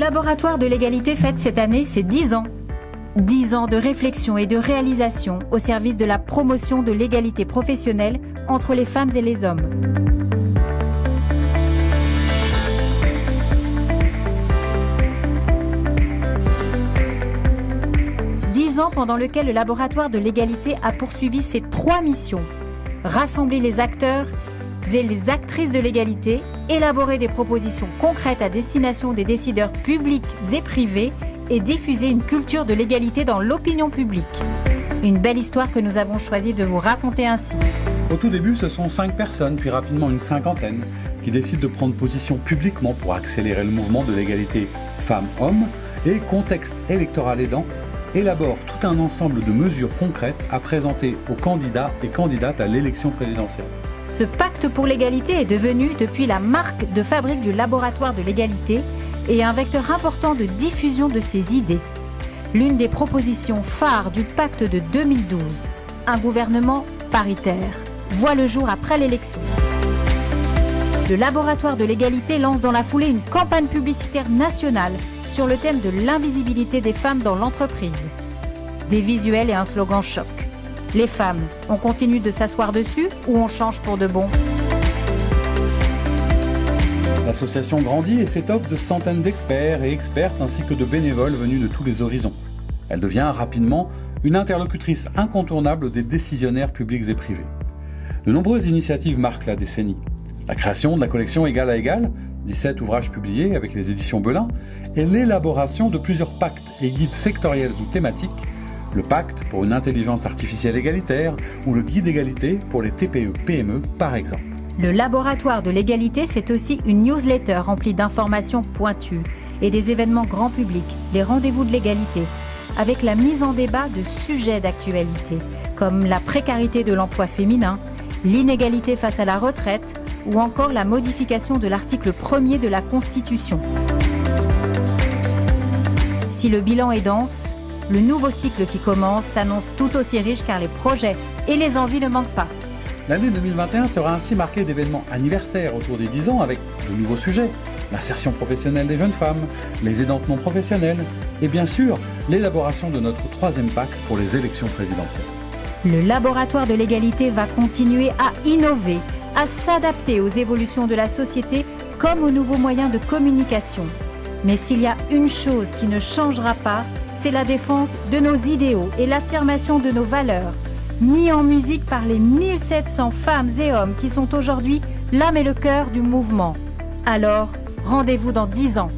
laboratoire de l'égalité fête cette année ses 10 ans. 10 ans de réflexion et de réalisation au service de la promotion de l'égalité professionnelle entre les femmes et les hommes. Pendant lequel le laboratoire de l'égalité a poursuivi ses 3 missions. Rassembler les acteurs et les actrices de l'égalité, élaborer des propositions concrètes à destination des décideurs publics et privés et diffuser une culture de l'égalité dans l'opinion publique. Une belle histoire que nous avons choisi de vous raconter ainsi. Au tout début, ce sont 5 personnes, puis rapidement une cinquantaine, qui décident de prendre position publiquement pour accélérer le mouvement de l'égalité femmes-hommes et, contexte électoral aidant, élabore tout un ensemble de mesures concrètes à présenter aux candidats et candidates à l'élection présidentielle. Ce pacte pour l'égalité est devenu depuis la marque de fabrique du laboratoire de l'égalité et un vecteur important de diffusion de ses idées. L'une des propositions phares du pacte de 2012, un gouvernement paritaire, voit le jour après l'élection. Le laboratoire de l'égalité lance dans la foulée une campagne publicitaire nationale sur le thème de l'invisibilité des femmes dans l'entreprise. Des visuels et un slogan choc. Les femmes, on continue de s'asseoir dessus ou on change pour de bon? L'association grandit et s'étoffe de centaines d'experts et expertes ainsi que de bénévoles venus de tous les horizons. Elle devient rapidement une interlocutrice incontournable des décisionnaires publics et privés. De nombreuses initiatives marquent la décennie. La création de la collection Égal à Égal, 17 ouvrages publiés avec les éditions Belin, et l'élaboration de plusieurs pactes et guides sectoriels ou thématiques, le pacte pour une intelligence artificielle égalitaire ou le guide égalité pour les TPE-PME par exemple. Le laboratoire de l'égalité, c'est aussi une newsletter remplie d'informations pointues et des événements grand public, les rendez-vous de l'égalité, avec la mise en débat de sujets d'actualité, comme la précarité de l'emploi féminin, l'inégalité face à la retraite, ou encore la modification de l'article 1er de la Constitution. Si le bilan est dense, le nouveau cycle qui commence s'annonce tout aussi riche car les projets et les envies ne manquent pas. L'année 2021 sera ainsi marquée d'événements anniversaires autour des 10 ans avec de nouveaux sujets, l'insertion professionnelle des jeunes femmes, les aidantes non professionnelles et bien sûr l'élaboration de notre 3e pacte pour les élections présidentielles. Le laboratoire de l'égalité va continuer à innover, à s'adapter aux évolutions de la société comme aux nouveaux moyens de communication. Mais s'il y a une chose qui ne changera pas, c'est la défense de nos idéaux et l'affirmation de nos valeurs, mis en musique par les 1700 femmes et hommes qui sont aujourd'hui l'âme et le cœur du mouvement. Alors, rendez-vous dans 10 ans